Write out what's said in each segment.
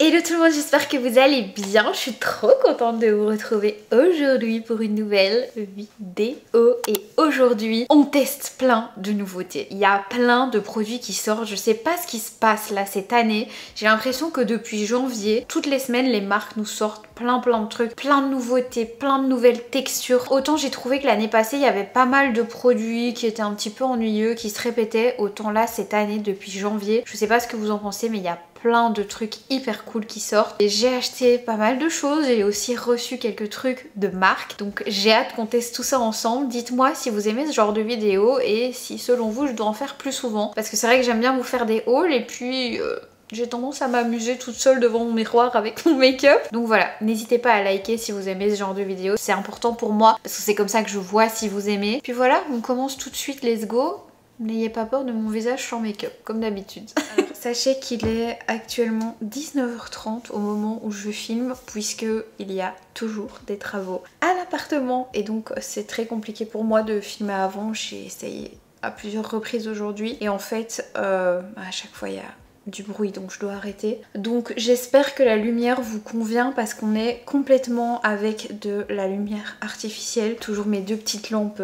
Hello tout le monde, j'espère que vous allez bien. Je suis trop contente de vous retrouver aujourd'hui pour une nouvelle vidéo. Et aujourd'hui, on teste plein de nouveautés. Il y a plein de produits qui sortent. Je sais pas ce qui se passe là cette année. J'ai l'impression que depuis janvier, toutes les semaines, les marques nous sortent plein de trucs, plein de nouveautés, plein de nouvelles textures. Autant j'ai trouvé que l'année passée, il y avait pas mal de produits qui étaient un petit peu ennuyeux, qui se répétaient. Autant là, cette année, depuis janvier, je sais pas ce que vous en pensez, mais il y a plein de trucs hyper cool qui sortent. Et j'ai acheté pas mal de choses, j'ai aussi reçu quelques trucs de marque. Donc j'ai hâte qu'on teste tout ça ensemble. Dites-moi si vous aimez ce genre de vidéo et si selon vous je dois en faire plus souvent. Parce que c'est vrai que j'aime bien vous faire des hauls et puis... j'ai tendance à m'amuser toute seule devant mon miroir avec mon make-up. Donc voilà, n'hésitez pas à liker si vous aimez ce genre de vidéo. C'est important pour moi parce que c'est comme ça que je vois si vous aimez. Puis voilà, on commence tout de suite, let's go. N'ayez pas peur de mon visage sans make-up, comme d'habitude. Sachez qu'il est actuellement 19h30 au moment où je filme, puisque il y a toujours des travaux à l'appartement. Et donc c'est très compliqué pour moi de filmer avant. J'ai essayé à plusieurs reprises aujourd'hui. Et en fait, à chaque fois il y a du bruit, donc je dois arrêter. Donc j'espère que la lumière vous convient parce qu'on est complètement avec de la lumière artificielle. Toujours mes deux petites lampes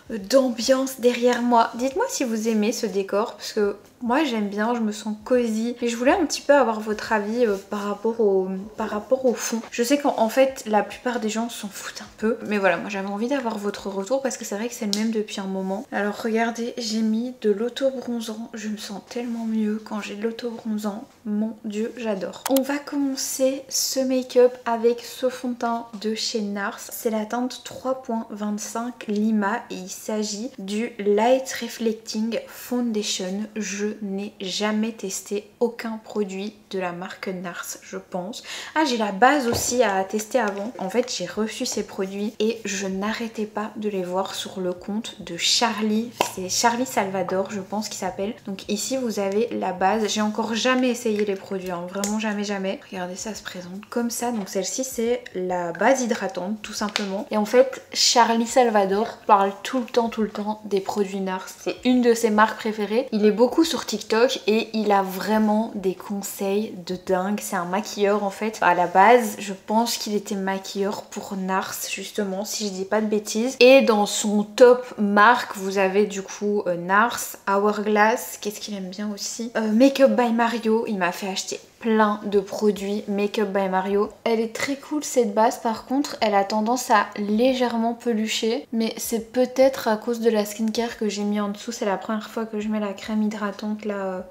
d'ambiance derrière moi. Dites-moi si vous aimez ce décor parce que moi j'aime bien, je me sens cosy. Et je voulais un petit peu avoir votre avis par rapport au fond. Je sais qu'en fait la plupart des gens s'en foutent un peu. Mais voilà, moi j'avais envie d'avoir votre retour parce que c'est vrai que c'est le même depuis un moment. Alors regardez, j'ai mis de l'auto-bronzant. Je me sens tellement mieux quand j'ai de l'auto-bronzant. Mon dieu, j'adore. On va commencer ce make-up avec ce fond de teint de chez NARS. C'est la teinte 3.25 Lima et il s'agit du Light Reflecting Foundation. Je n'ai jamais testé aucun produit de la marque NARS, je pense. Ah, j'ai la base aussi à tester avant. En fait, j'ai reçu ces produits et je n'arrêtais pas de les voir sur le compte de Charlie. C'est Charlie Salvador, je pense qu'il s'appelle. Donc ici, vous avez la base. J'ai encore jamais essayé les produits, hein. Vraiment jamais. Regardez, ça se présente comme ça. Donc celle-ci, c'est la base hydratante, tout simplement. Et en fait, Charlie Salvador parle tout le temps des produits NARS. C'est une de ses marques préférées. Il est beaucoup sur TikTok et il a vraiment des conseils de dingue. C'est un maquilleur en fait. À la base, je pense qu'il était maquilleur pour NARS justement, si je dis pas de bêtises. Et dans son top marque, vous avez du coup NARS, Hourglass, qu'est-ce qu'il aime bien aussi, Makeup by Mario. Il m'a fait acheter plein de produits Makeup by Mario. Elle est très cool cette base, par contre elle a tendance à légèrement pelucher, mais c'est peut-être à cause de la skincare que j'ai mis en dessous. C'est la première fois que je mets la crème hydratante là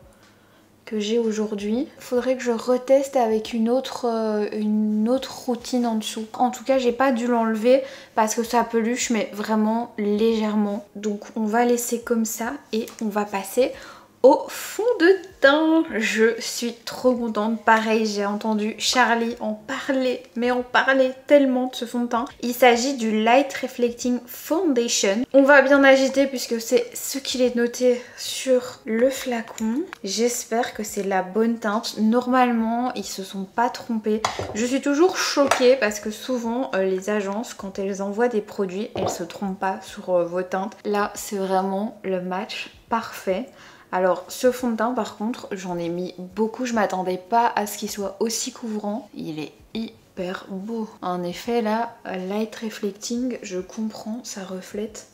que j'ai aujourd'hui. Faudrait que je reteste avec une autre routine en dessous. En tout cas j'ai pas dû l'enlever parce que ça peluche, mais vraiment légèrement. Donc on va laisser comme ça et on va passer au fond de teint. Je suis trop contente. Pareil, j'ai entendu Charlie en parler, mais en parler tellement de ce fond de teint. Il s'agit du Light Reflecting Foundation. On va bien agiter puisque c'est ce qu'il est noté sur le flacon. J'espère que c'est la bonne teinte. Normalement, ils se sont pas trompés. Je suis toujours choquée parce que souvent, les agences, quand elles envoient des produits, elles se trompent pas sur vos teintes. Là, c'est vraiment le match parfait. Alors ce fond de teint par contre j'en ai mis beaucoup, je m'attendais pas à ce qu'il soit aussi couvrant. Il est hyper beau. En effet là, Light Reflecting, je comprends, ça reflète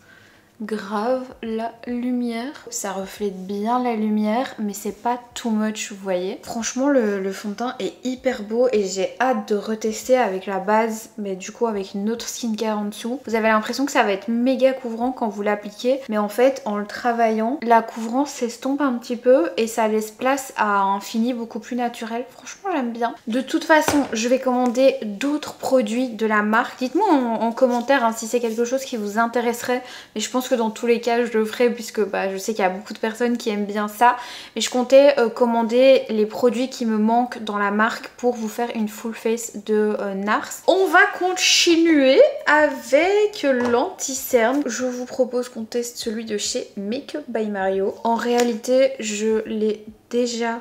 grave la lumière. Ça reflète bien la lumière mais c'est pas too much, vous voyez. Franchement le fond de teint est hyper beau et j'ai hâte de retester avec la base, mais du coup avec une autre skincare en dessous. Vous avez l'impression que ça va être méga couvrant quand vous l'appliquez, mais en fait en le travaillant, la couvrance s'estompe un petit peu et ça laisse place à un fini beaucoup plus naturel. Franchement j'aime bien. De toute façon je vais commander d'autres produits de la marque. Dites-moi en commentaire hein, si c'est quelque chose qui vous intéresserait, mais je pense que dans tous les cas je le ferai puisque je sais qu'il y a beaucoup de personnes qui aiment bien ça. Mais je comptais commander les produits qui me manquent dans la marque pour vous faire une full face de NARS. On va continuer avec l'anti-cerne. Je vous propose qu'on teste celui de chez Makeup by Mario. En réalité je l'ai déjà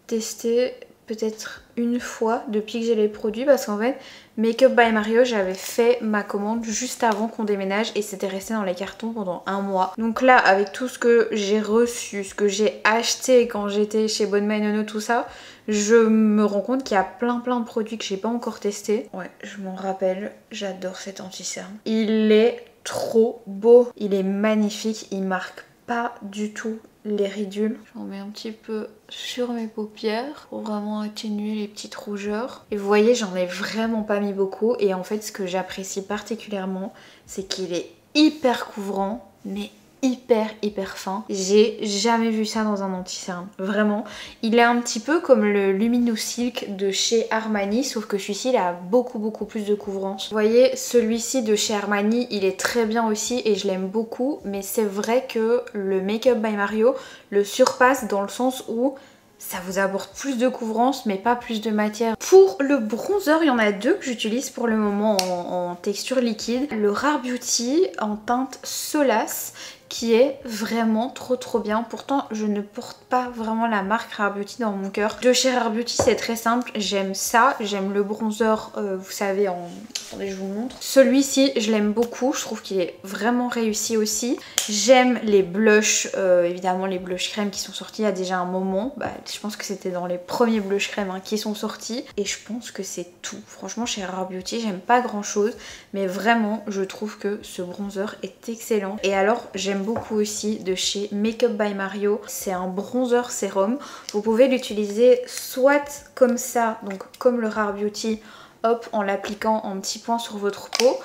testé peut-être une fois depuis que j'ai les produits parce qu'en fait Make Up by Mario, j'avais fait ma commande juste avant qu'on déménage et c'était resté dans les cartons pendant un mois. Donc là, avec tout ce que j'ai reçu, ce que j'ai acheté quand j'étais chez Bonne Nono, tout ça, je me rends compte qu'il y a plein de produits que j'ai pas encore testés. Ouais, je m'en rappelle, j'adore cet anti-cerne. Il est trop beau, il est magnifique, il marque pas du tout les ridules. J'en mets un petit peu sur mes paupières pour vraiment atténuer les petites rougeurs. Et vous voyez, j'en ai vraiment pas mis beaucoup. Et en fait, ce que j'apprécie particulièrement, c'est qu'il est hyper couvrant, mais hyper fin. J'ai jamais vu ça dans un anti-cerne. Vraiment. Il est un petit peu comme le Luminous Silk de chez Armani, sauf que celui-ci, il a beaucoup plus de couvrance. Vous voyez, celui-ci de chez Armani, il est très bien aussi et je l'aime beaucoup. Mais c'est vrai que le Make Up by Mario le surpasse dans le sens où ça vous apporte plus de couvrance mais pas plus de matière. Pour le bronzer, il y en a deux que j'utilise pour le moment en texture liquide. Le Rare Beauty en teinte Solace qui est vraiment trop bien. Pourtant, je ne porte pas vraiment la marque Rare Beauty dans mon cœur. De chez Rare Beauty, c'est très simple. J'aime ça. J'aime le bronzer, vous savez, en... Attendez, je vous montre. Celui-ci, je l'aime beaucoup. Je trouve qu'il est vraiment réussi aussi. J'aime les blushs, évidemment les blushs crème qui sont sortis il y a déjà un moment. Bah, je pense que c'était dans les premiers blushs crème hein, qui sont sortis. Et je pense que c'est tout. Franchement, chez Rare Beauty, j'aime pas grand chose. Mais vraiment, je trouve que ce bronzer est excellent. Et alors, j'aime beaucoup aussi de chez Make Up by Mario. C'est un bronzer sérum. Vous pouvez l'utiliser soit comme ça, donc comme le Rare Beauty, hop, en l'appliquant en petits points sur votre peau.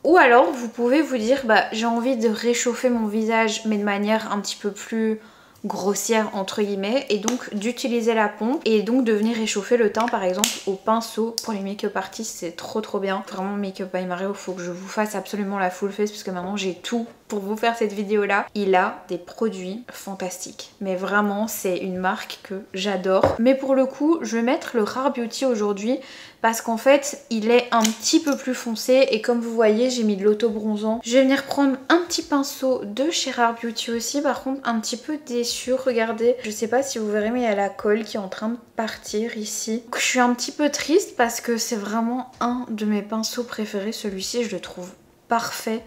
Ou alors vous pouvez vous dire, bah j'ai envie de réchauffer mon visage mais de manière un petit peu plus grossière entre guillemets, et donc d'utiliser la pompe et donc de venir réchauffer le teint par exemple au pinceau. Pour les make-up artistes c'est trop bien. Vraiment Make Up by Mario, faut que je vous fasse absolument la full face parce que maintenant j'ai tout pour vous faire cette vidéo là. Il a des produits fantastiques, mais vraiment c'est une marque que j'adore. Mais pour le coup je vais mettre le Rare Beauty aujourd'hui parce qu'en fait il est un petit peu plus foncé et comme vous voyez j'ai mis de l'auto-bronzant. Je vais venir prendre un petit pinceau de chez Rare Beauty aussi, par contre un petit peu déçu, regardez, je sais pas si vous verrez mais il y a la colle qui est en train de partir ici. Donc, je suis un petit peu triste parce que c'est vraiment un de mes pinceaux préférés, celui-ci je le trouve parfait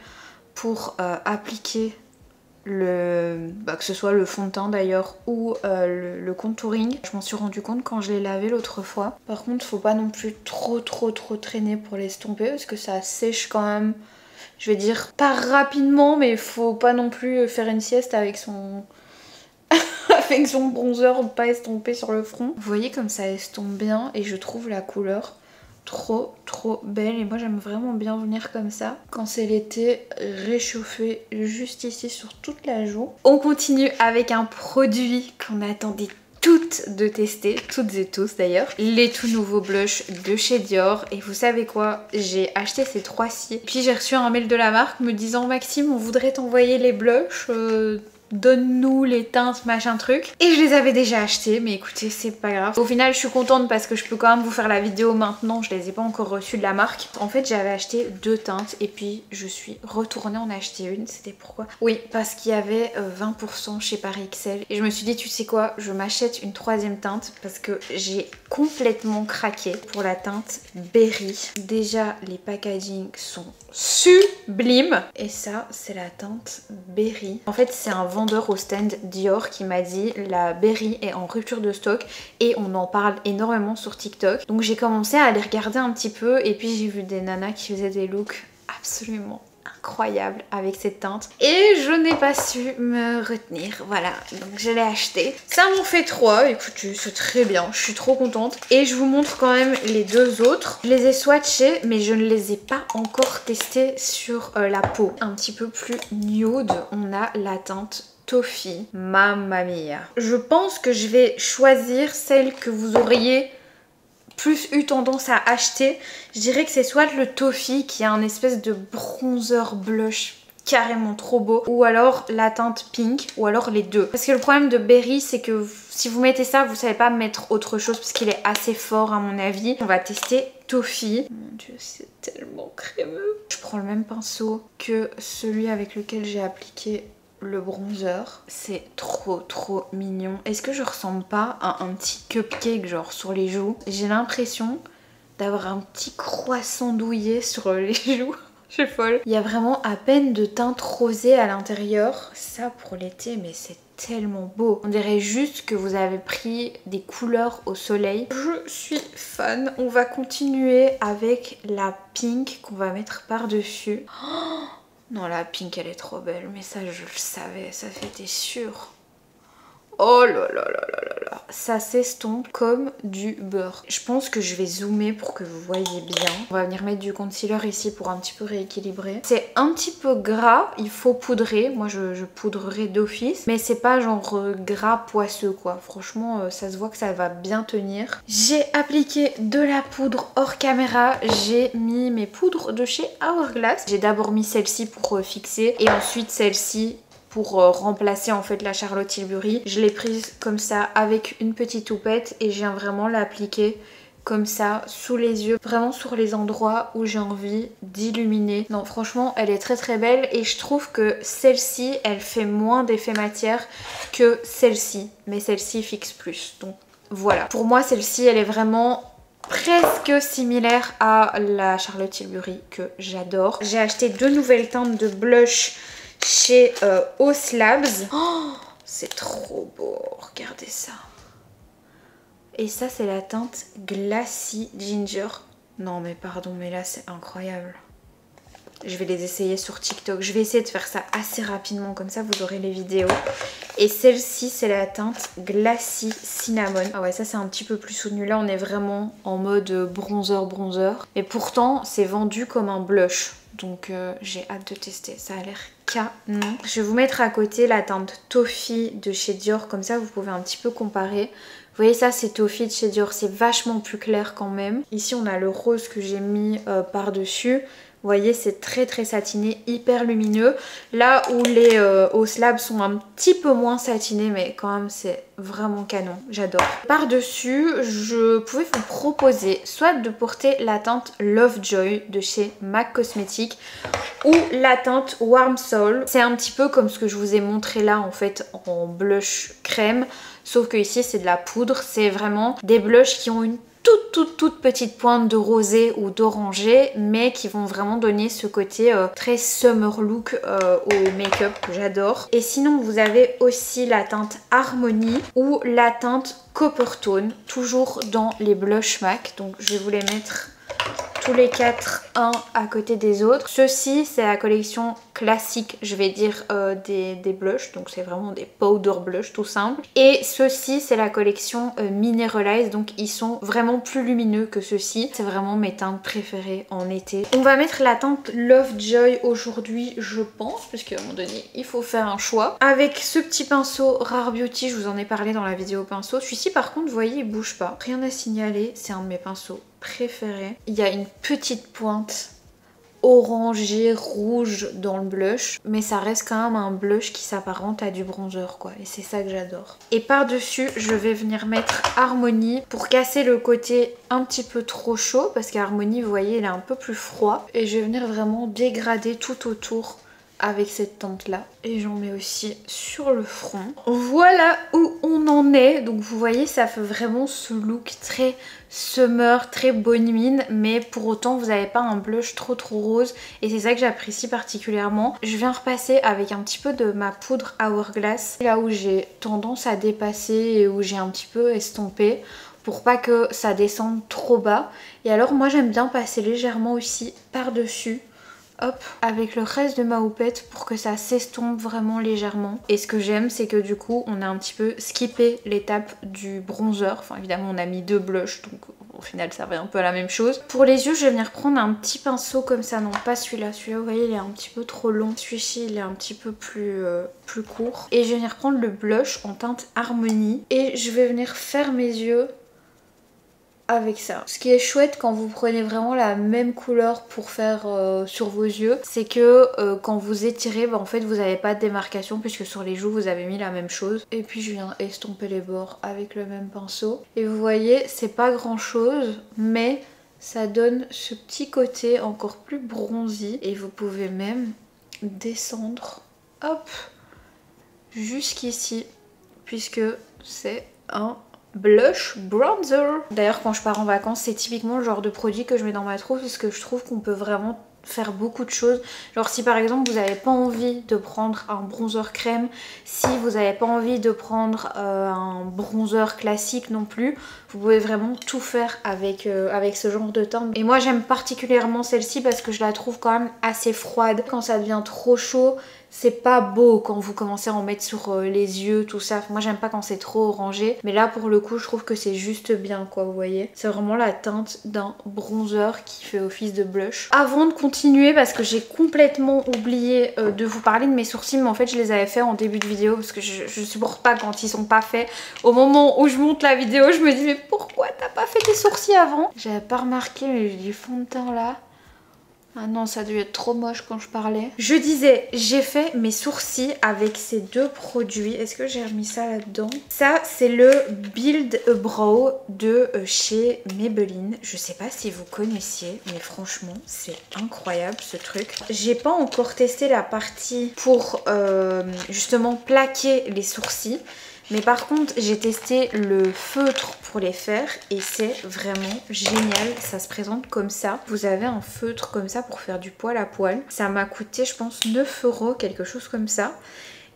pour appliquer le, que ce soit le fond de teint d'ailleurs ou le contouring. Je m'en suis rendu compte quand je l'ai lavé l'autre fois. Par contre faut pas non plus trop traîner pour l'estomper parce que ça sèche quand même, je vais dire pas rapidement, mais faut pas non plus faire une sieste avec son avec son bronzer pas estompé sur le front. Vous voyez comme ça estompe bien et je trouve la couleur trop belle et moi j'aime vraiment bien venir comme ça quand c'est l'été, réchauffer juste ici sur toute la joue. On continue avec un produit qu'on attendait toutes de tester, toutes et tous d'ailleurs, les tout nouveaux blushs de chez Dior. Et vous savez quoi, j'ai acheté ces trois-ci puis j'ai reçu un mail de la marque me disant Maxime on voudrait t'envoyer les blushs, donne-nous les teintes machin truc, et je les avais déjà achetés mais écoutez c'est pas grave. Au final je suis contente parce que je peux quand même vous faire la vidéo maintenant, je les ai pas encore reçus de la marque. En fait j'avais acheté deux teintes et puis je suis retournée en acheter une. C'était pourquoi? Oui, parce qu'il y avait 20% chez Paris XL et je me suis dit tu sais quoi, je m'achète une troisième teinte parce que j'ai complètement craqué pour la teinte Berry. Déjà les packaging sont sublimes et ça c'est la teinte Berry. En fait c'est un vendeur au stand Dior qui m'a dit la Berry est en rupture de stock et on en parle énormément sur TikTok. Donc j'ai commencé à aller regarder un petit peu et puis j'ai vu des nanas qui faisaient des looks absolument incroyables avec cette teinte et je n'ai pas su me retenir, voilà, donc je l'ai acheté. Ça m'en fait 3, écoutez c'est très bien, je suis trop contente. Et je vous montre quand même les deux autres. Je les ai swatchés mais je ne les ai pas encore testés sur la peau. Un petit peu plus nude, on a la teinte Toffee, mamma mia. Je pense que je vais choisir celle que vous auriez plus eu tendance à acheter. Je dirais que c'est soit le Toffee qui a un espèce de bronzer blush carrément trop beau, ou alors la teinte pink, ou alors les deux. Parce que le problème de Berry c'est que si vous mettez ça vous savez pas mettre autre chose parce qu'il est assez fort à mon avis. On va tester Toffee. Mon dieu c'est tellement crémeux. Je prends le même pinceau que celui avec lequel j'ai appliqué le bronzer. C'est trop mignon. Est-ce que je ressemble pas à un petit cupcake genre sur les joues? J'ai l'impression d'avoir un petit croissant douillet sur les joues. Je suis folle. Il y a vraiment à peine de teinte rosée à l'intérieur. Ça pour l'été, mais c'est tellement beau. On dirait juste que vous avez pris des couleurs au soleil. Je suis fan. On va continuer avec la pink qu'on va mettre par-dessus. Oh non, la pink, elle est trop belle. Mais ça, je le savais. Ça, c'était sûr. Oh là là là là là là. Ça s'estompe comme du beurre. Je pense que je vais zoomer pour que vous voyez bien. On va venir mettre du concealer ici pour un petit peu rééquilibrer. C'est un petit peu gras, il faut poudrer. Moi je poudrerai d'office. Mais c'est pas genre gras poisseux quoi. Franchement ça se voit que ça va bien tenir. J'ai appliqué de la poudre hors caméra. J'ai mis mes poudres de chez Hourglass. J'ai d'abord mis celle-ci pour fixer et ensuite celle-ci pour remplacer en fait la Charlotte Tilbury. Je l'ai prise comme ça avec une petite houppette et je viens vraiment l'appliquer comme ça sous les yeux, vraiment sur les endroits où j'ai envie d'illuminer. Non franchement elle est très belle et je trouve que celle-ci elle fait moins d'effet matière que celle-ci, mais celle-ci fixe plus. Donc voilà, pour moi celle-ci elle est vraiment presque similaire à la Charlotte Tilbury que j'adore. J'ai acheté 2 nouvelles teintes de blush chez Os Labs. Oh, c'est trop beau, regardez ça. Et ça c'est la teinte Glassy Ginger. Non mais pardon, mais là c'est incroyable. Je vais les essayer sur TikTok. Je vais essayer de faire ça assez rapidement, comme ça vous aurez les vidéos. Et celle-ci c'est la teinte Glassy Cinnamon. Ah ouais, ça c'est un petit peu plus soutenu. Là on est vraiment en mode bronzer. Mais pourtant c'est vendu comme un blush. Donc j'ai hâte de tester, ça a l'air canon. Je vais vous mettre à côté la teinte Toffee de chez Dior, comme ça vous pouvez un petit peu comparer. Vous voyez ça c'est Toffee de chez Dior, c'est vachement plus clair quand même. Ici on a le rose que j'ai mis par-dessus. Vous voyez c'est très satiné, hyper lumineux. Là où les Os Labs sont un petit peu moins satinés, mais quand même c'est vraiment canon, j'adore. Par-dessus je pouvais vous proposer soit de porter la teinte Lovejoy de chez MAC Cosmetics ou la teinte Warm Soul. C'est un petit peu comme ce que je vous ai montré là en fait en blush crème, sauf que ici c'est de la poudre. C'est vraiment des blushs qui ont une toute petite pointe de rosé ou d'orangé, mais qui vont vraiment donner ce côté très summer look au make-up que j'adore. Et sinon vous avez aussi la teinte Harmony ou la teinte Coppertone, toujours dans les blushs MAC. Donc je vais vous les mettre tous les 4 un à côté des autres. Ceci c'est la collection classique, je vais dire, des blushs, donc c'est vraiment des powder blush tout simple. Et ceci c'est la collection Mineralize, donc ils sont vraiment plus lumineux que ceux-ci. C'est vraiment mes teintes préférées en été. On va mettre la teinte Lovejoy aujourd'hui je pense, parce qu'à un moment donné il faut faire un choix. Avec ce petit pinceau Rare Beauty, je vous en ai parlé dans la vidéo pinceau. Celui-ci par contre vous voyez il bouge pas, rien à signaler, c'est un de mes pinceaux préférés. Il y a une petite pointe orangé rouge dans le blush, mais ça reste quand même un blush qui s'apparente à du bronzer quoi, et c'est ça que j'adore. Et par dessus je vais venir mettre Harmony pour casser le côté un petit peu trop chaud, parce qu'Harmony vous voyez il est un peu plus froid, et je vais venir vraiment dégrader tout autour avec cette teinte là, et j'en mets aussi sur le front. Voilà où on en est. Donc vous voyez ça fait vraiment ce look très summer, très bonne mine, mais pour autant vous n'avez pas un blush trop rose, et c'est ça que j'apprécie particulièrement. Je viens repasser avec un petit peu de ma poudre Hourglass, là où j'ai tendance à dépasser et où j'ai un petit peu estompé, pour pas que ça descende trop bas. Et alors moi j'aime bien passer légèrement aussi par dessus, hop, avec le reste de ma houppette pour que ça s'estompe vraiment légèrement. Et ce que j'aime c'est que du coup on a un petit peu skippé l'étape du bronzer. Enfin évidemment on a mis 2 blushs, donc au final ça revient un peu à la même chose. Pour les yeux je vais venir prendre un petit pinceau comme ça, non pas celui-là, celui-là vous voyez il est un petit peu trop long. Celui-ci il est un petit peu plus court. Et je vais venir prendre le blush en teinte Harmony et je vais venir faire mes yeux avec ça. Ce qui est chouette quand vous prenez vraiment la même couleur pour faire sur vos yeux, c'est que quand vous étirez, en fait vous n'avez pas de démarcation, puisque sur les joues vous avez mis la même chose. Et puis je viens estomper les bords avec le même pinceau. Et vous voyez c'est pas grand chose, mais ça donne ce petit côté encore plus bronzy. Et vous pouvez même descendre, hop, jusqu'ici, puisque c'est un blush bronzer. D'ailleurs quand je pars en vacances, c'est typiquement le genre de produit que je mets dans ma trousse parce que je trouve qu'on peut vraiment faire beaucoup de choses. Genre si par exemple vous n'avez pas envie de prendre un bronzer crème, si vous n'avez pas envie de prendre un bronzer classique non plus, vous pouvez vraiment tout faire avec ce genre de teint. Et moi j'aime particulièrement celle-ci parce que je la trouve quand même assez froide. Quand ça devient trop chaud, c'est pas beau quand vous commencez à en mettre sur les yeux, tout ça. Moi j'aime pas quand c'est trop orangé, mais là pour le coup je trouve que c'est juste bien quoi, vous voyez. C'est vraiment la teinte d'un bronzer qui fait office de blush. Avant de continuer, parce que j'ai complètement oublié de vous parler de mes sourcils, mais en fait je les avais fait en début de vidéo parce que je supporte pas quand ils sont pas faits. Au moment où je monte la vidéo, je me dis mais pourquoi t'as pas fait tes sourcils avant? J'avais pas remarqué, mais j'ai du fond de teint là. Ah non, ça a dû être trop moche quand je parlais. Je disais, j'ai fait mes sourcils avec ces deux produits. Est-ce que j'ai remis ça là-dedans? Ça, c'est le Build a Brow de chez Maybelline. Je sais pas si vous connaissiez, mais franchement, c'est incroyable ce truc. J'ai pas encore testé la partie pour justement plaquer les sourcils. Mais par contre, j'ai testé le feutre pour les faire et c'est vraiment génial. Ça se présente comme ça. Vous avez un feutre comme ça pour faire du poil à poil. Ça m'a coûté, je pense, 9 €, quelque chose comme ça.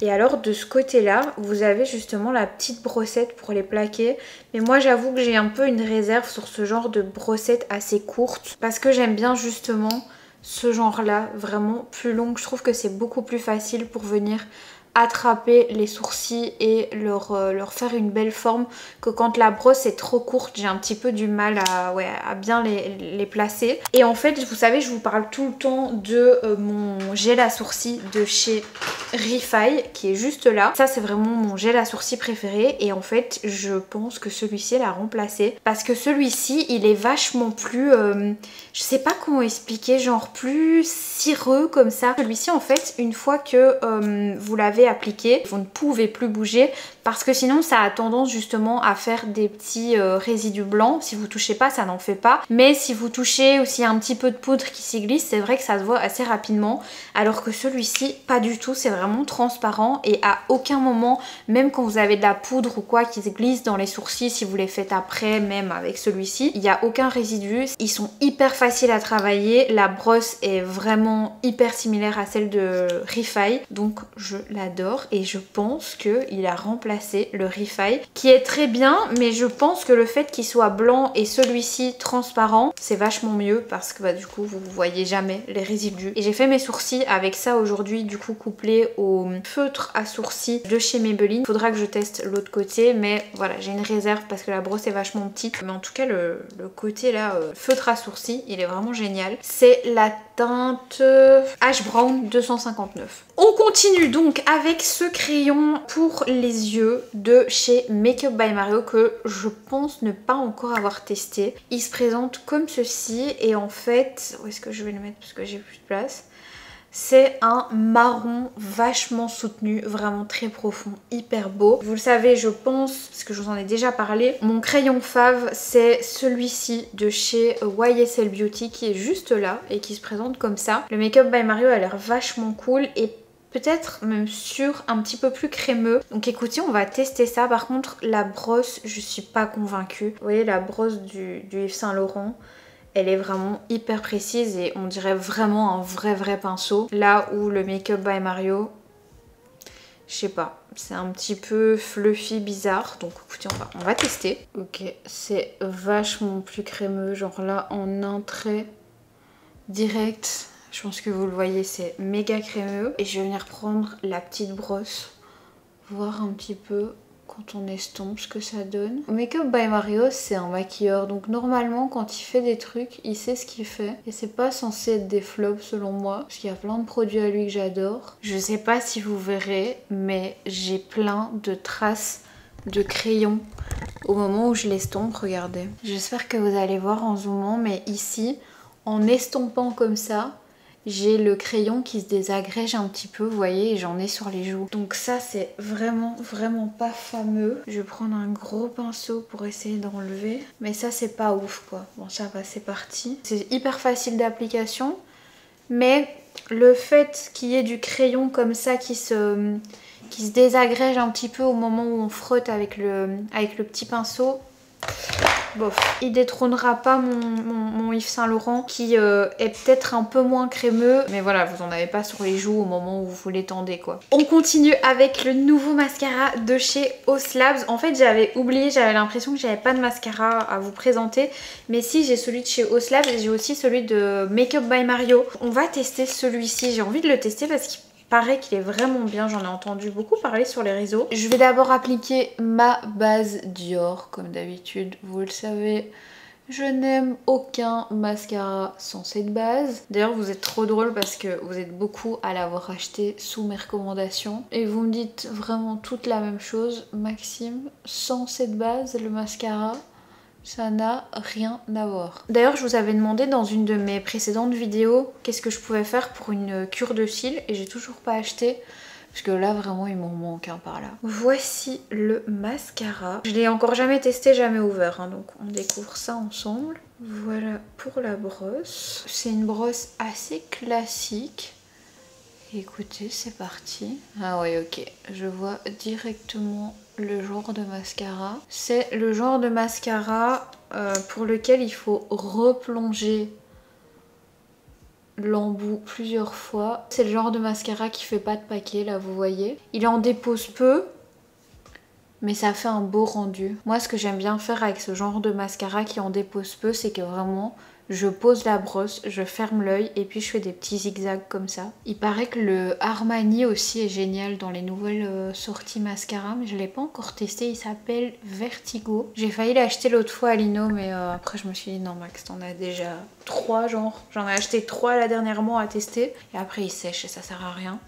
Et alors de ce côté-là, vous avez justement la petite brossette pour les plaquer. Mais moi, j'avoue que j'ai un peu une réserve sur ce genre de brossette assez courte parce que j'aime bien justement ce genre-là, vraiment plus long. Je trouve que c'est beaucoup plus facile pour venir attraper les sourcils et leur faire une belle forme, que quand la brosse est trop courte, j'ai un petit peu du mal à bien les placer. Et en fait, vous savez, je vous parle tout le temps de mon gel à sourcils de chez Refy, qui est juste là. Ça, c'est vraiment mon gel à sourcils préféré. Et en fait, je pense que celui-ci l'a remplacé. Parce que celui-ci, il est vachement plus... je sais pas comment expliquer, genre plus cireux comme ça. Celui-ci, en fait, une fois que vous l'avez appliqué, vous ne pouvez plus bouger parce que sinon ça a tendance justement à faire des petits résidus blancs. Si vous touchez pas, ça n'en fait pas, mais si vous touchez ou s'il y a un petit peu de poudre qui s'y glisse, c'est vrai que ça se voit assez rapidement, alors que celui-ci pas du tout, c'est vraiment transparent et à aucun moment, même quand vous avez de la poudre ou quoi qui se glisse dans les sourcils, si vous les faites après, même avec celui-ci, il n'y a aucun résidu. Ils sont hyper faciles à travailler, la brosse est vraiment hyper similaire à celle de Refy, donc je l'adore et je pense qu'il a remplacé le Refy qui est très bien, mais je pense que le fait qu'il soit blanc et celui-ci transparent, c'est vachement mieux parce que du coup vous voyez jamais les résidus. Et j'ai fait mes sourcils avec ça aujourd'hui, du coup couplé au feutre à sourcils de chez Maybelline. Faudra que je teste l'autre côté, mais voilà, j'ai une réserve parce que la brosse est vachement petite, mais en tout cas le côté là feutre à sourcils, il est vraiment génial. C'est la teinte Ash Brown 259. On continue donc avec ce crayon pour les yeux de chez Makeup by Mario que je pense ne pas encore avoir testé. Il se présente comme ceci et en fait, où est-ce que je vais le mettre parce que j'ai plus de place? C'est un marron vachement soutenu, vraiment très profond, hyper beau. Vous le savez, je pense, parce que je vous en ai déjà parlé, mon crayon fave, c'est celui-ci de chez YSL Beauty qui est juste là et qui se présente comme ça. Le Makeup by Mario a l'air vachement cool et peut-être même sur un petit peu plus crémeux. Donc écoutez, on va tester ça. Par contre, la brosse, je suis pas convaincue. Vous voyez la brosse du Yves Saint Laurent, elle est vraiment hyper précise et on dirait vraiment un vrai pinceau. Là où le Makeup by Mario, je sais pas, c'est un petit peu fluffy, bizarre. Donc écoutez, on va tester. Ok, c'est vachement plus crémeux. Genre là, en un trait direct, je pense que vous le voyez, c'est méga crémeux. Et je vais venir prendre la petite brosse, voir un petit peu quand on estompe ce que ça donne. Makeup by Mario, c'est un maquilleur, donc normalement quand il fait des trucs, il sait ce qu'il fait. Et c'est pas censé être des flops selon moi, parce qu'il y a plein de produits à lui que j'adore. Je sais pas si vous verrez, mais j'ai plein de traces de crayon au moment où je l'estompe, regardez. J'espère que vous allez voir en zoomant, mais ici, en estompant comme ça, j'ai le crayon qui se désagrège un petit peu, vous voyez, et j'en ai sur les joues. Donc ça, c'est vraiment pas fameux. Je vais prendre un gros pinceau pour essayer d'enlever. Mais ça, c'est pas ouf, quoi. Bon, ça va, c'est parti. C'est hyper facile d'application. Mais le fait qu'il y ait du crayon comme ça qui qui se désagrège un petit peu au moment où on frotte avec le petit pinceau. Bof, il détrônera pas mon Yves Saint Laurent qui est peut-être un peu moins crémeux, mais voilà, vous en avez pas sur les joues au moment où vous l'étendez quoi. On continue avec le nouveau mascara de chez Haus Labs. En fait j'avais oublié, j'avais l'impression que j'avais pas de mascara à vous présenter, mais si, j'ai celui de chez Haus Labs et j'ai aussi celui de Makeup by Mario. On va tester celui-ci, j'ai envie de le tester parce qu'il paraît qu'il est vraiment bien, j'en ai entendu beaucoup parler sur les réseaux. Je vais d'abord appliquer ma base Dior comme d'habitude, vous le savez. Je n'aime aucun mascara sans cette base. D'ailleurs vous êtes trop drôle parce que vous êtes beaucoup à l'avoir acheté sous mes recommandations. Et vous me dites vraiment toute la même chose. Maxime, sans cette base, le mascara, ça n'a rien à voir. D'ailleurs, je vous avais demandé dans une de mes précédentes vidéos qu'est-ce que je pouvais faire pour une cure de cils et j'ai toujours pas acheté. Parce que là, vraiment, il m'en manque un par là. Voici le mascara. Je l'ai encore jamais testé, jamais ouvert. Hein, donc, on découvre ça ensemble. Voilà pour la brosse. C'est une brosse assez classique. Écoutez, c'est parti. Ah ouais, ok. Je vois directement le genre de mascara. C'est le genre de mascara pour lequel il faut replonger l'embout plusieurs fois. C'est le genre de mascara qui fait pas de paquet, là vous voyez. Il en dépose peu, mais ça fait un beau rendu. Moi ce que j'aime bien faire avec ce genre de mascara qui en dépose peu, c'est que vraiment je pose la brosse, je ferme l'œil et puis je fais des petits zigzags comme ça. Il paraît que le Armani aussi est génial dans les nouvelles sorties mascara, mais je l'ai pas encore testé. Il s'appelle Vertigo. J'ai failli l'acheter l'autre fois à Lino, mais après je me suis dit non Max, t'en as déjà 3 genre. J'en ai acheté 3 là dernièrement à tester et après ils sèchent et ça sert à rien.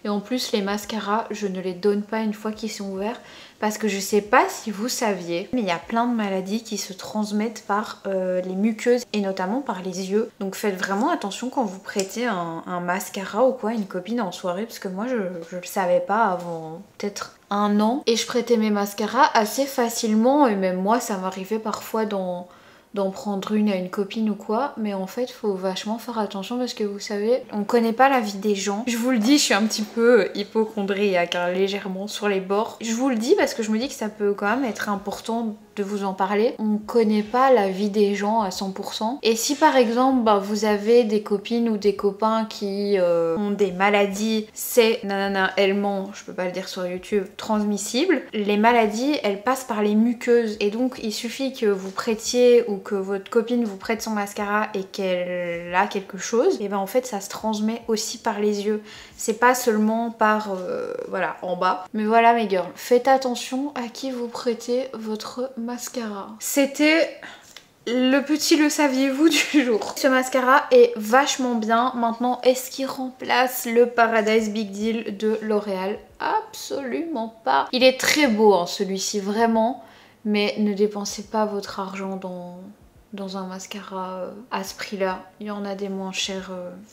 Et en plus les mascaras, je ne les donne pas une fois qu'ils sont ouverts parce que je sais pas si vous saviez, mais il y a plein de maladies qui se transmettent par les muqueuses et notamment par les yeux. Donc faites vraiment attention quand vous prêtez un mascara ou quoi à une copine en soirée, parce que moi je le savais pas avant peut-être 1 an et je prêtais mes mascaras assez facilement et même moi ça m'arrivait parfois d'en prendre une à une copine ou quoi, mais en fait faut vachement faire attention parce que vous savez, on connaît pas la vie des gens. Je vous le dis, je suis un petit peu hypocondriaque, hein, légèrement sur les bords. Je vous le dis parce que je me dis que ça peut quand même être important de vous en parler. On connaît pas la vie des gens à 100%. Et si par exemple vous avez des copines ou des copains qui ont des maladies, c'est nanana, elle ment, je peux pas le dire sur YouTube, transmissibles, les maladies elles passent par les muqueuses et donc il suffit que vous prêtiez ou que votre copine vous prête son mascara et qu'elle a quelque chose, et ben en fait ça se transmet aussi par les yeux. C'est pas seulement par voilà en bas. Mais voilà mes girls, faites attention à qui vous prêtez votre mascara. C'était le petit le saviez-vous du jour. Ce mascara est vachement bien. Maintenant, est-ce qu'il remplace le Paradise Big Deal de L'Oréal? Absolument pas. Il est très beau hein, celui-ci vraiment, mais ne dépensez pas votre argent dans un mascara à ce prix là. Il y en a des moins chers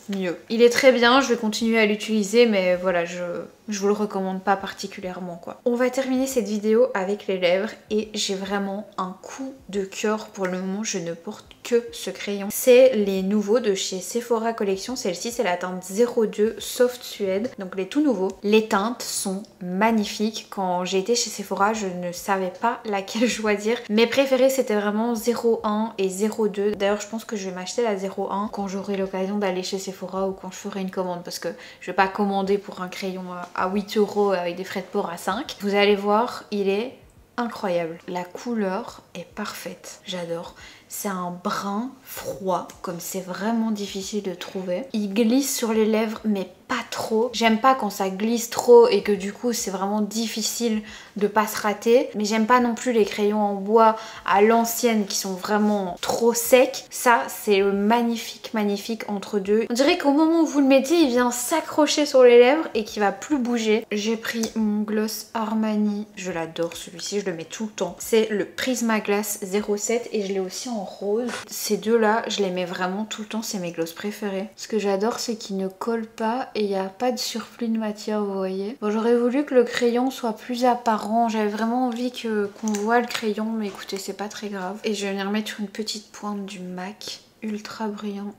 mieux. Il est très bien, je vais continuer à l'utiliser, mais voilà, je vous le recommande pas particulièrement quoi. On va terminer cette vidéo avec les lèvres et j'ai vraiment un coup de cœur pour le moment. Je ne porte que ce crayon. C'est les nouveaux de chez Sephora Collection. Celle-ci c'est la teinte 02 Soft Suède, donc les tout nouveaux. Les teintes sont magnifiques. Quand j'ai été chez Sephora, je ne savais pas laquelle choisir. Mes préférées c'était vraiment 01 et 02. D'ailleurs je pense que je vais m'acheter la 01 quand j'aurai l'occasion d'aller chez Sephora ou quand je ferai une commande, parce que je vais pas commander pour un crayon à 8 € avec des frais de port à 5. Vous allez voir, il est incroyable. La couleur est parfaite, j'adore. C'est un brun froid, comme c'est vraiment difficile de trouver. Il glisse sur les lèvres, mais pas trop. J'aime pas quand ça glisse trop et que du coup c'est vraiment difficile de pas se rater. Mais j'aime pas non plus les crayons en bois à l'ancienne qui sont vraiment trop secs. Ça c'est magnifique, magnifique entre deux. On dirait qu'au moment où vous le mettez, il vient s'accrocher sur les lèvres et qu'il va plus bouger. J'ai pris mon gloss Armani. Je l'adore celui-ci, je le mets tout le temps. C'est le Prismaglass 07 et je l'ai aussi en rose. Ces deux là, je les mets vraiment tout le temps, c'est mes glosses préférés. Ce que j'adore c'est qu'ils ne collent pas et il n'y a pas de surplus de matière, vous voyez. Bon, j'aurais voulu que le crayon soit plus apparent, j'avais vraiment envie qu'on voit le crayon, mais écoutez c'est pas très grave. Et je vais venir mettre une petite pointe du MAC ultra brillant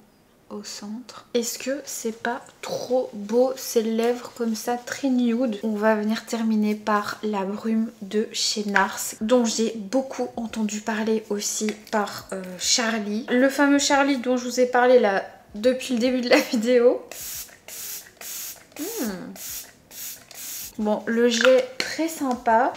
au centre. Est-ce que c'est pas trop beau ces lèvres comme ça très nude? On va venir terminer par la brume de chez NARS dont j'ai beaucoup entendu parler aussi par Charlie. Le fameux Charlie dont je vous ai parlé là depuis le début de la vidéo. Bon, le jet très sympa.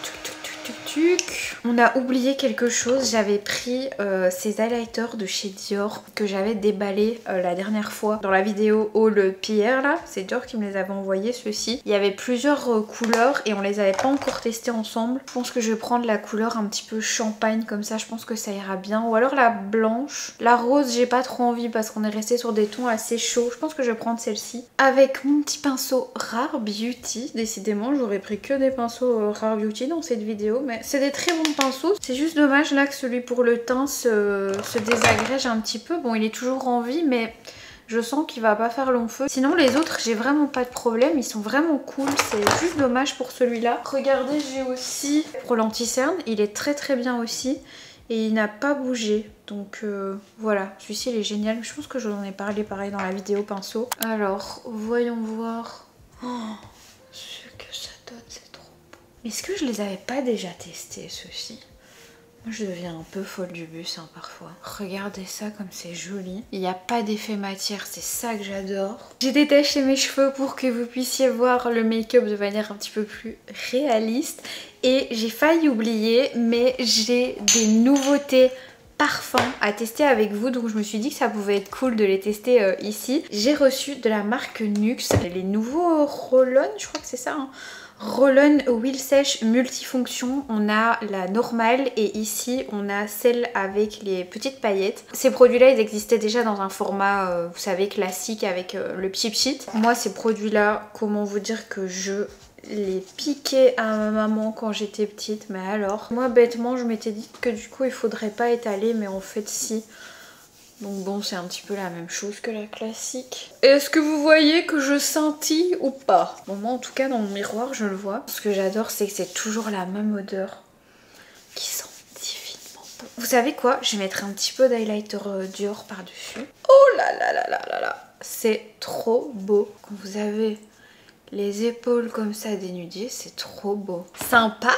On a oublié quelque chose, j'avais pris ces highlighters de chez Dior que j'avais déballé la dernière fois dans la vidéo haul Pierre là. C'est Dior qui me les avait envoyés ceux-ci. Il y avait plusieurs couleurs et on les avait pas encore testés ensemble. Je pense que je vais prendre la couleur un petit peu champagne comme ça, je pense que ça ira bien. Ou alors la blanche. La rose j'ai pas trop envie parce qu'on est resté sur des tons assez chauds. Je pense que je vais prendre celle-ci. Avec mon petit pinceau Rare Beauty. Décidément j'aurais pris que des pinceaux Rare Beauty dans cette vidéo, mais c'est des très bons pinceaux. C'est juste dommage là que celui pour le teint se désagrège un petit peu. Bon, il est toujours en vie, mais je sens qu'il va pas faire long feu. Sinon les autres j'ai vraiment pas de problème, ils sont vraiment cool. C'est juste dommage pour celui-là. Regardez, j'ai aussi pour l'anti-cerne, il est très très bien aussi. Et il n'a pas bougé. Donc voilà, celui-ci il est génial. Je pense que je vous en ai parlé pareil dans la vidéo pinceau. Alors, voyons voir. Oh, ce que ça donne, c'est trop beau. Est-ce que je les avais pas déjà testés ceux-ci? Moi je deviens un peu folle du bus hein, parfois. Regardez ça comme c'est joli. Il n'y a pas d'effet matière, c'est ça que j'adore. J'ai détaché mes cheveux pour que vous puissiez voir le make-up de manière un petit peu plus réaliste. Et j'ai failli oublier, mais j'ai des nouveautés parfums à tester avec vous, donc je me suis dit que ça pouvait être cool de les tester ici. J'ai reçu de la marque Nuxe les nouveaux roll-on, je crois que c'est ça hein. Roll-on Huile Sèche multifonction, on a la normale et ici on a celle avec les petites paillettes. Ces produits là ils existaient déjà dans un format vous savez classique avec le petit pchit. Moi ces produits là, comment vous dire que je les piquais à ma maman quand j'étais petite, mais alors moi bêtement je m'étais dit que du coup il faudrait pas étaler, mais en fait si. Donc bon, c'est un petit peu la même chose que la classique. Est-ce que vous voyez que je scintille ou pas? Bon, moi en tout cas dans mon miroir je le vois. Ce que j'adore c'est que c'est toujours la même odeur qui sent divinement bon. Vous savez quoi? Je vais mettre un petit peu d'highlighter Dior par dessus. Oh là là là là là là, c'est trop beau. Quand vous avez les épaules comme ça dénudées, c'est trop beau. Sympa!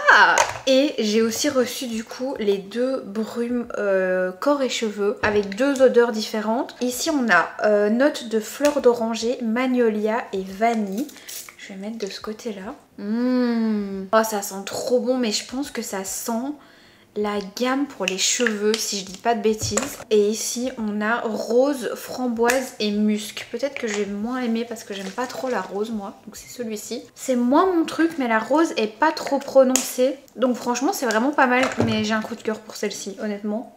Et j'ai aussi reçu du coup les deux brumes corps et cheveux avec deux odeurs différentes. Ici on a note de fleur d'oranger, magnolia et vanille. Je vais mettre de ce côté là. Oh ça sent trop bon, mais je pense que ça sent la gamme pour les cheveux si je dis pas de bêtises. Et ici on a rose, framboise et musc. Peut-être que je vais moins aimer parce que j'aime pas trop la rose moi. Donc c'est celui-ci. C'est moins mon truc, mais la rose est pas trop prononcée. Donc franchement c'est vraiment pas mal. Mais j'ai un coup de cœur pour celle-ci honnêtement.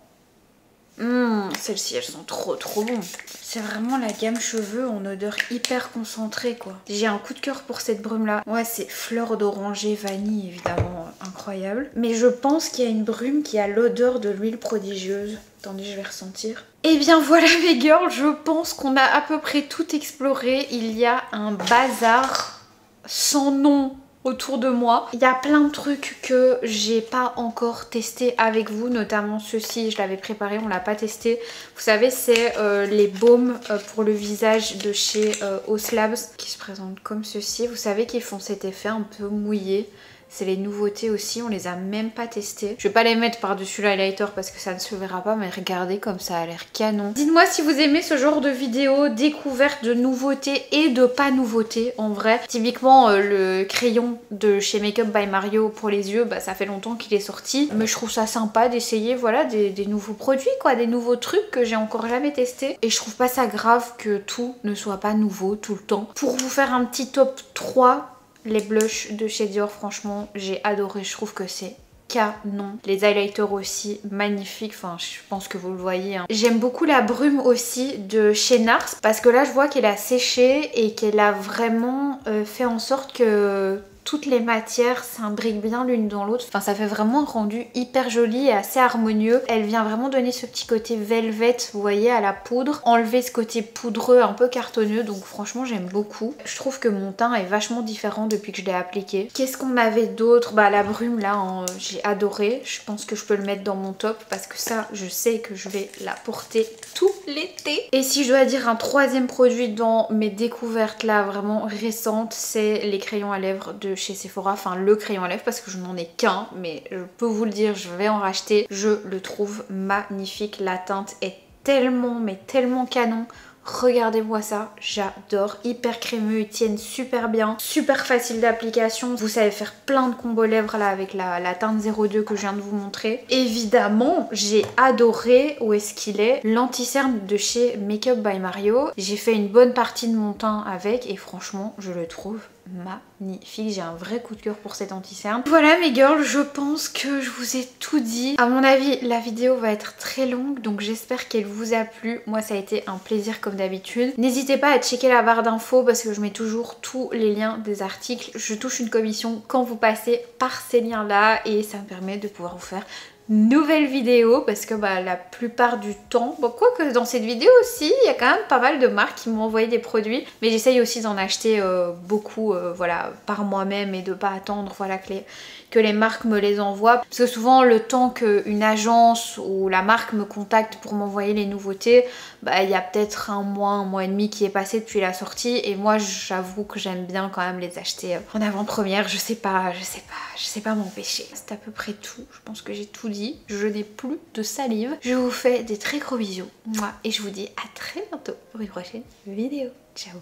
Celles-ci elles sont trop bon. C'est vraiment la gamme cheveux en odeur hyper concentrée quoi. J'ai un coup de cœur pour cette brume là. Ouais, c'est fleur d'oranger, vanille évidemment, incroyable. Mais je pense qu'il y a une brume qui a l'odeur de l'huile prodigieuse. Attendez, je vais ressentir. Et bien voilà mes girls, je pense qu'on a à peu près tout exploré. Il y a un bazar sans nom autour de moi. Il y a plein de trucs que j'ai pas encore testé avec vous, notamment ceci, je l'avais préparé, on l'a pas testé. Vous savez, c'est les baumes pour le visage de chez Oslabs qui se présentent comme ceci. Vous savez qu'ils font cet effet un peu mouillé. C'est les nouveautés aussi, on les a même pas testées. Je vais pas les mettre par-dessus l'highlighter parce que ça ne se verra pas, mais regardez comme ça a l'air canon. Dites-moi si vous aimez ce genre de vidéo, découverte de nouveautés et de pas nouveautés en vrai. Typiquement le crayon de chez Makeup by Mario pour les yeux, bah ça fait longtemps qu'il est sorti. Mais je trouve ça sympa d'essayer voilà des nouveaux produits quoi, des nouveaux trucs que j'ai encore jamais testés. Et je trouve pas ça grave que tout ne soit pas nouveau tout le temps. Pour vous faire un petit top 3, les blushs de chez Dior, franchement, j'ai adoré. Je trouve que c'est canon. Les highlighters aussi, magnifiques. Enfin, je pense que vous le voyez. Hein. J'aime beaucoup la brume aussi de chez NARS parce que là, je vois qu'elle a séché et qu'elle a vraiment fait en sorte que toutes les matières s'imbriquent bien l'une dans l'autre. Enfin, ça fait vraiment un rendu hyper joli et assez harmonieux. Elle vient vraiment donner ce petit côté velvet, vous voyez, à la poudre. Enlever ce côté poudreux, un peu cartonneux. Donc franchement, j'aime beaucoup. Je trouve que mon teint est vachement différent depuis que je l'ai appliqué. Qu'est-ce qu'on avait d'autre? Bah la brume là, hein, j'ai adoré. Je pense que je peux le mettre dans mon top parce que ça, je sais que je vais la porter tout l'été. Et si je dois dire un troisième produit dans mes découvertes là vraiment récentes, c'est les crayons à lèvres de chez Sephora. Enfin le crayon à lèvres parce que je n'en ai qu'un, mais je peux vous le dire, je vais en racheter. Je le trouve magnifique. La teinte est tellement mais tellement canon. Regardez-moi ça, j'adore, hyper crémeux, ils tiennent super bien, super facile d'application. Vous savez faire plein de combos lèvres là avec la teinte 02 que je viens de vous montrer. Évidemment, j'ai adoré, où est-ce qu'il est, l'anti-cerne de chez Make Up by Mario. J'ai fait une bonne partie de mon teint avec et franchement, je le trouve magnifique. J'ai un vrai coup de cœur pour cet anti-cerne. Voilà mes girls, je pense que je vous ai tout dit. À mon avis, la vidéo va être très longue, donc j'espère qu'elle vous a plu. Moi, ça a été un plaisir comme d'habitude. N'hésitez pas à checker la barre d'infos parce que je mets toujours tous les liens des articles. Je touche une commission quand vous passez par ces liens-là et ça me permet de pouvoir vous faire nouvelle vidéo parce que la plupart du temps, quoique dans cette vidéo aussi il y a quand même pas mal de marques qui m'ont envoyé des produits, mais j'essaye aussi d'en acheter beaucoup voilà, par moi-même et de pas attendre voilà, que les marques me les envoient, parce que souvent le temps qu'une agence ou la marque me contacte pour m'envoyer les nouveautés, il y a peut-être un mois et demi qui est passé depuis la sortie et moi j'avoue que j'aime bien quand même les acheter en avant-première. Je sais pas m'empêcher. C'est à peu près tout, je pense que j'ai tout dit. Je n'ai plus de salive. Je vous fais des très gros bisous. Moi, et je vous dis à très bientôt pour une prochaine vidéo. Ciao.